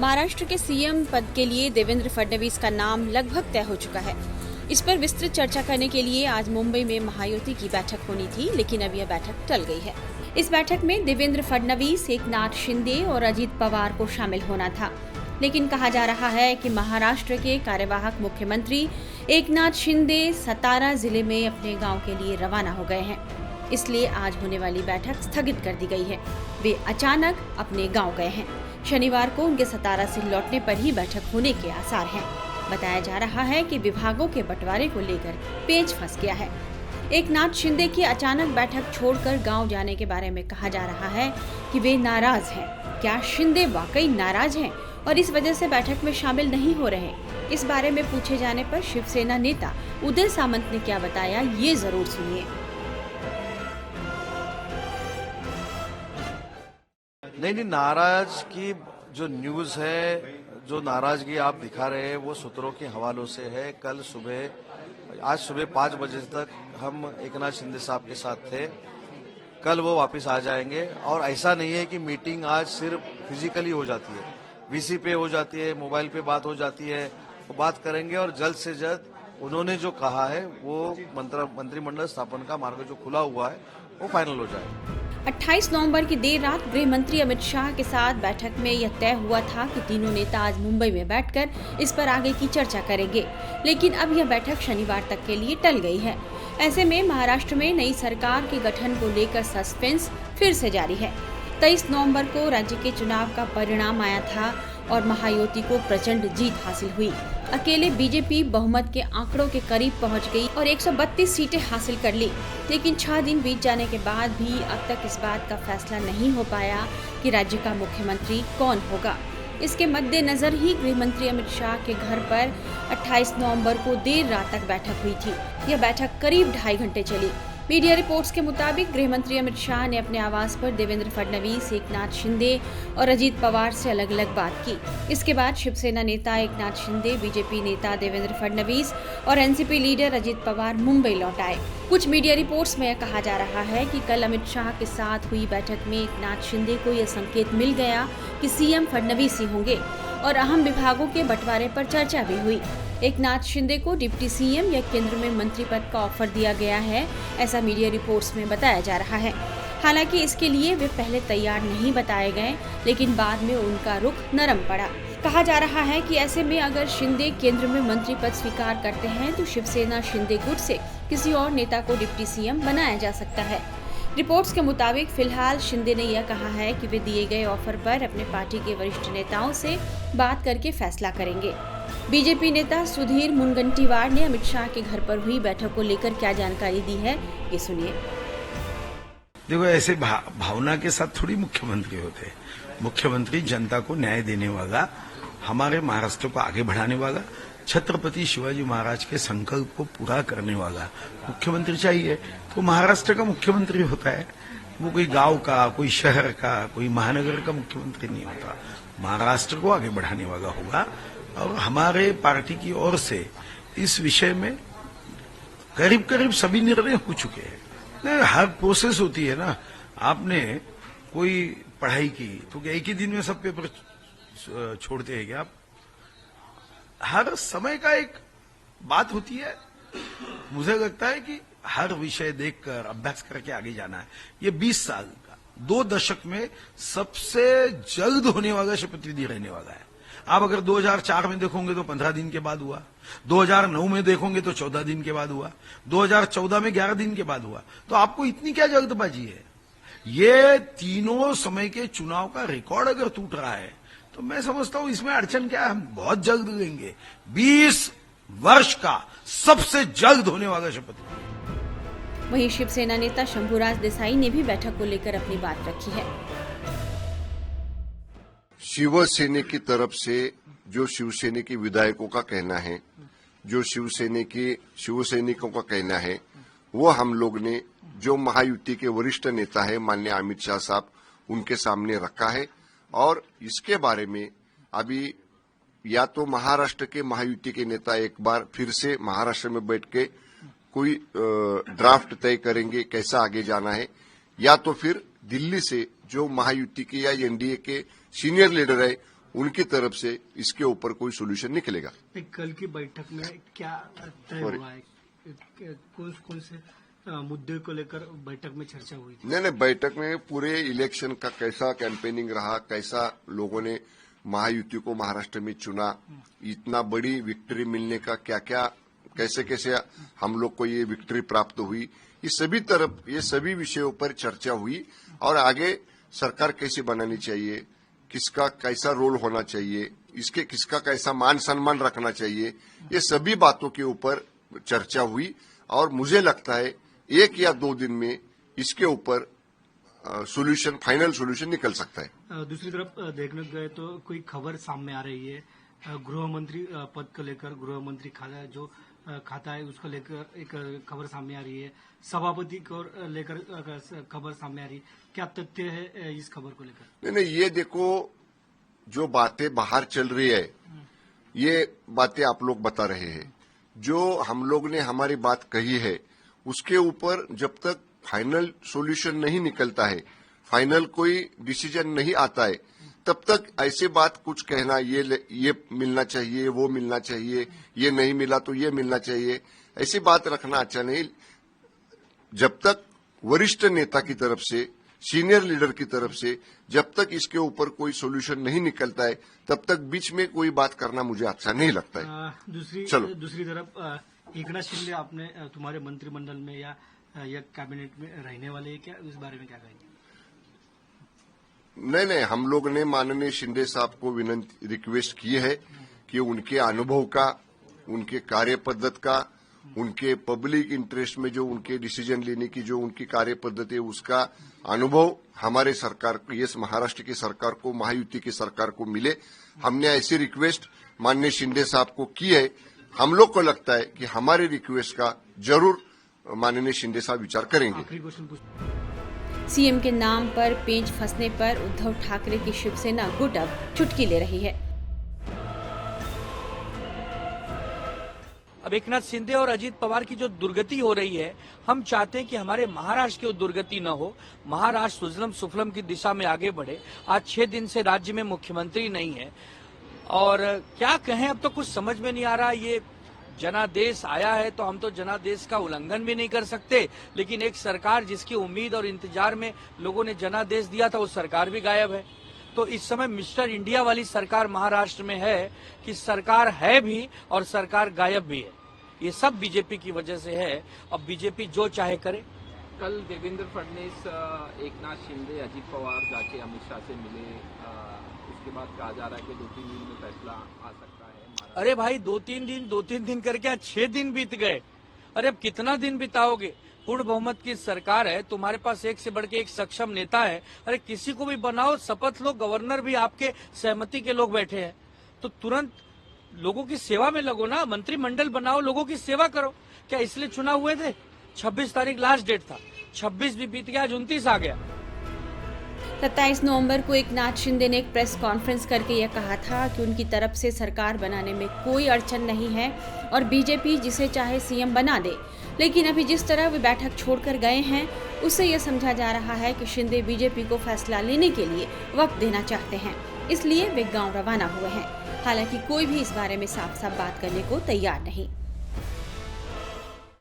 महाराष्ट्र के सीएम पद के लिए देवेंद्र फडणवीस का नाम लगभग तय हो चुका है। इस पर विस्तृत चर्चा करने के लिए आज मुंबई में महायुति की बैठक होनी थी, लेकिन अब यह बैठक टल गई है। इस बैठक में देवेंद्र फडणवीस, एकनाथ शिंदे और अजित पवार को शामिल होना था, लेकिन कहा जा रहा है कि महाराष्ट्र के कार्यवाहक मुख्यमंत्री एकनाथ शिंदे सतारा जिले में अपने गांव के लिए रवाना हो गए हैं। इसलिए आज होने वाली बैठक स्थगित कर दी गई है। वे अचानक अपने गांव गए हैं। शनिवार को उनके सतारा से लौटने पर ही बैठक होने के आसार हैं। बताया जा रहा है कि विभागों के बंटवारे को लेकर पेच फंस गया है। एकनाथ शिंदे की अचानक बैठक छोड़कर गांव जाने के बारे में कहा जा रहा है कि वे नाराज हैं। क्या शिंदे वाकई नाराज हैं और इस वजह से बैठक में शामिल नहीं हो रहे? इस बारे में पूछे जाने पर शिवसेना नेता उदय सामंत ने क्या बताया, ये जरूर सुनिए। नहीं, नाराज की जो न्यूज है, जो नाराजगी आप दिखा रहे हैं वो सूत्रों के हवालों से है। आज सुबह 5 बजे तक हम एकनाथ शिंदे साहब के साथ थे। कल वो वापस आ जाएंगे और ऐसा नहीं है कि मीटिंग आज सिर्फ फिजिकली हो जाती है, वीसी पे हो जाती है, मोबाइल पे बात हो जाती है। वो बात करेंगे और जल्द से जल्द उन्होंने जो कहा है वो मंत्रिमंडल स्थापन का मार्ग जो खुला हुआ है वो फाइनल हो जाए। 28 नवंबर की देर रात गृह मंत्री अमित शाह के साथ बैठक में यह तय हुआ था कि तीनों नेता आज मुंबई में बैठकर इस पर आगे की चर्चा करेंगे, लेकिन अब यह बैठक शनिवार तक के लिए टल गई है। ऐसे में महाराष्ट्र में नई सरकार के गठन को लेकर सस्पेंस फिर से जारी है। 23 नवंबर को राज्य के चुनाव का परिणाम आया था और महायुति को प्रचंड जीत हासिल हुई। अकेले बीजेपी बहुमत के आंकड़ों के करीब पहुंच गई और 132 सीटें हासिल कर ली, लेकिन 6 दिन बीत जाने के बाद भी अब तक इस बात का फैसला नहीं हो पाया कि राज्य का मुख्यमंत्री कौन होगा। इसके मद्देनजर ही गृह मंत्री अमित शाह के घर पर 28 नवंबर को देर रात तक बैठक हुई थी। यह बैठक करीब 2.5 घंटे चली। मीडिया रिपोर्ट्स के मुताबिक गृह मंत्री अमित शाह ने अपने आवास पर देवेंद्र फडणवीस, एकनाथ शिंदे और अजित पवार से अलग अलग बात की। इसके बाद शिवसेना नेता एकनाथ शिंदे, बीजेपी नेता देवेंद्र फडणवीस और एनसीपी लीडर अजित पवार मुंबई लौट आए। कुछ मीडिया रिपोर्ट्स में यह कहा जा रहा है कि कल अमित शाह के साथ हुई बैठक में एकनाथ शिंदे को यह संकेत मिल गया कि सीएम फडणवीस ही होंगे और अहम विभागों के बंटवारे पर चर्चा भी हुई। एकनाथ शिंदे को डिप्टी सीएम या केंद्र में मंत्री पद का ऑफर दिया गया है, ऐसा मीडिया रिपोर्ट्स में बताया जा रहा है। हालांकि इसके लिए वे पहले तैयार नहीं बताए गए, लेकिन बाद में उनका रुख नरम पड़ा। कहा जा रहा है कि ऐसे में अगर शिंदे केंद्र में मंत्री पद स्वीकार करते हैं तो शिवसेना शिंदे गुट से किसी और नेता को डिप्टी सीएम बनाया जा सकता है। रिपोर्ट्स के मुताबिक फिलहाल शिंदे ने यह कहा है कि वे दिए गए ऑफर पर अपने पार्टी के वरिष्ठ नेताओं से बात करके फैसला करेंगे। बीजेपी नेता सुधीर मुनगंटीवार ने अमित शाह के घर पर हुई बैठक को लेकर क्या जानकारी दी है, ये सुनिए। देखो, ऐसे भावना के साथ थोड़ी मुख्यमंत्री होते हैं। मुख्यमंत्री जनता को न्याय देने वाला, हमारे महाराष्ट्र को आगे बढ़ाने वाला, छत्रपति शिवाजी महाराज के संकल्प को पूरा करने वाला मुख्यमंत्री चाहिए। तो महाराष्ट्र का मुख्यमंत्री होता है, वो कोई गांव का, कोई शहर का, कोई महानगर का मुख्यमंत्री नहीं होता। महाराष्ट्र को आगे बढ़ाने वाला होगा और हमारे पार्टी की ओर से इस विषय में करीब करीब सभी निर्णय हो चुके हैं। हर प्रोसेस होती है ना, आपने कोई पढ़ाई की तो क्या एक ही दिन में सब पेपर छोड़ते हैं क्या आप? हर समय का एक बात होती है। मुझे लगता है कि हर विषय देखकर अभ्यास करके आगे जाना है। ये 20 साल का 2 दशक में सबसे जल्द होने वाला शपथ विधि रहने वाला है। आप अगर 2004 में देखोगे तो 15 दिन के बाद हुआ, 2009 में देखोगे तो 14 दिन के बाद हुआ, 2014 में 11 दिन के बाद हुआ। तो आपको इतनी क्या जल्दबाजी है? ये तीनों समय के चुनाव का रिकॉर्ड अगर टूट रहा है तो मैं समझता हूं इसमें अड़चन क्या है, हम बहुत जल्द लेंगे। 20 वर्ष का सबसे जल्द होने वाला शपथ। वहीं शिवसेना नेता शंभूराज देसाई ने भी बैठक को लेकर अपनी बात रखी है। शिवसेना की तरफ से जो शिवसेना के विधायकों का कहना है, जो शिवसैनिकों का कहना है, वो हम लोग ने जो महायुति के वरिष्ठ नेता है माननीय अमित शाह साहब, उनके सामने रखा है। और इसके बारे में अभी या तो महाराष्ट्र के महायुति के नेता एक बार फिर से महाराष्ट्र में बैठ के कोई ड्राफ्ट तय करेंगे कैसा आगे जाना है, या तो फिर दिल्ली से जो महायुति के या एनडीए के सीनियर लीडर है उनकी तरफ से इसके ऊपर कोई सोल्यूशन निकलेगा। कल की बैठक में क्या तय हुआ है? कौन से मुद्दे को लेकर बैठक में चर्चा हुई थी? नहीं, बैठक में पूरे इलेक्शन का कैसा कैंपेनिंग रहा, कैसा लोगों ने महायुति को महाराष्ट्र में चुना, इतना बड़ी विक्ट्री मिलने का क्या क्या कैसे कैसे हम लोग को ये विक्ट्री प्राप्त हुई, ये सभी विषयों पर चर्चा हुई और आगे सरकार कैसे बनानी चाहिए, किसका कैसा रोल होना चाहिए, इसके किसका कैसा मान सम्मान रखना चाहिए, ये सभी बातों के ऊपर चर्चा हुई और मुझे लगता है 1 या 2 दिन में इसके ऊपर फाइनल सोल्यूशन निकल सकता है। दूसरी तरफ देखने गए तो कोई खबर सामने आ रही है, गृह मंत्री पद को लेकर गृह मंत्री खाता है उसको लेकर एक खबर सामने आ रही है, सभापति को लेकर खबर सामने आ रही है, क्या तथ्य है इस खबर को लेकर? नहीं, ये देखो जो बातें बाहर चल रही है ये बातें आप लोग बता रहे हैं, जो हम लोग ने हमारी बात कही है उसके ऊपर जब तक फाइनल सॉल्यूशन नहीं निकलता है, फाइनल कोई डिसीजन नहीं आता है, तब तक ऐसे बात कुछ कहना ये मिलना चाहिए, वो मिलना चाहिए, ये नहीं मिला तो ये मिलना चाहिए, ऐसी बात रखना अच्छा नहीं। जब तक वरिष्ठ नेता की तरफ से, सीनियर लीडर की तरफ से जब तक इसके ऊपर कोई सॉल्यूशन नहीं निकलता है तब तक बीच में कोई बात करना मुझे अच्छा नहीं लगता है। दूसरी तरफ एकनाथ शिंदे आपने तुम्हारे मंत्रिमंडल में या कैबिनेट में रहने वाले हैं क्या, इस बारे में क्या कहेंगे? नहीं, हम लोग ने माननीय शिंदे साहब को रिक्वेस्ट की है कि उनके अनुभव का, उनके कार्य पद्धति का, उनके पब्लिक इंटरेस्ट में जो उनके डिसीजन लेने की जो उनकी कार्य पद्धति है उसका अनुभव हमारे सरकार, ये महाराष्ट्र की सरकार को, महायुति की सरकार को मिले। हमने ऐसी रिक्वेस्ट माननीय शिंदे साहब को की है। हम लोग को लगता है कि हमारे रिक्वेस्ट का जरूर माननीय शिंदे साहब विचार करेंगे। सीएम के नाम पर पेंच फंसने पर उद्धव ठाकरे की शिवसेना गुट अब चुटकी ले रही है। अब एकनाथ शिंदे और अजीत पवार की जो दुर्गति हो रही है, हम चाहते हैं कि हमारे महाराष्ट्र की वो दुर्गति न हो, महाराष्ट्र सुजलम सुफलम की दिशा में आगे बढ़े। आज 6 दिन से राज्य में मुख्यमंत्री नहीं है और क्या कहें, अब तो कुछ समझ में नहीं आ रहा। ये जनादेश आया है तो हम तो जनादेश का उल्लंघन भी नहीं कर सकते, लेकिन एक सरकार जिसकी उम्मीद और इंतजार में लोगों ने जनादेश दिया था वो सरकार भी गायब है। तो इस समय मिस्टर इंडिया वाली सरकार महाराष्ट्र में है कि सरकार है भी और सरकार गायब भी है। ये सब बीजेपी की वजह से है। अब बीजेपी जो चाहे करे। कल देवेंद्र फडणवीस, एकनाथ शिंदे, अजीत पवार जाके अमित शाह से मिले, उसके बाद कहा जा रहा है कि 2-3 दिन में फैसला आ सकता है। अरे भाई 2-3 दिन करके 6 दिन बीत गए। अरे अब कितना दिन बिताओगे? पूर्ण बहुमत की सरकार है, तुम्हारे पास एक से बढ़ के एक सक्षम नेता है। अरे किसी को भी बनाओ, शपथ लो, गवर्नर भी आपके सहमति के लोग बैठे हैं, तो तुरंत लोगों की सेवा में लगो ना। मंत्रिमंडल बनाओ, लोगों की सेवा करो। क्या इसलिए चुनाव हुए थे? 26 तारीख लास्ट डेट था, 26 भी बीत गया, आज 29 आ गया। 27 नवंबर को एकनाथ शिंदे ने एक प्रेस कॉन्फ्रेंस करके यह कहा था कि उनकी तरफ से सरकार बनाने में कोई अड़चन नहीं है और बीजेपी जिसे चाहे सीएम बना दे। लेकिन अभी जिस तरह वे बैठक छोड़कर गए हैं उससे यह समझा जा रहा है कि शिंदे बीजेपी को फैसला लेने के लिए वक्त देना चाहते हैं, इसलिए वे गांव रवाना हुए हैं। हालांकि कोई भी इस बारे में साफ साफ बात करने को तैयार नहीं।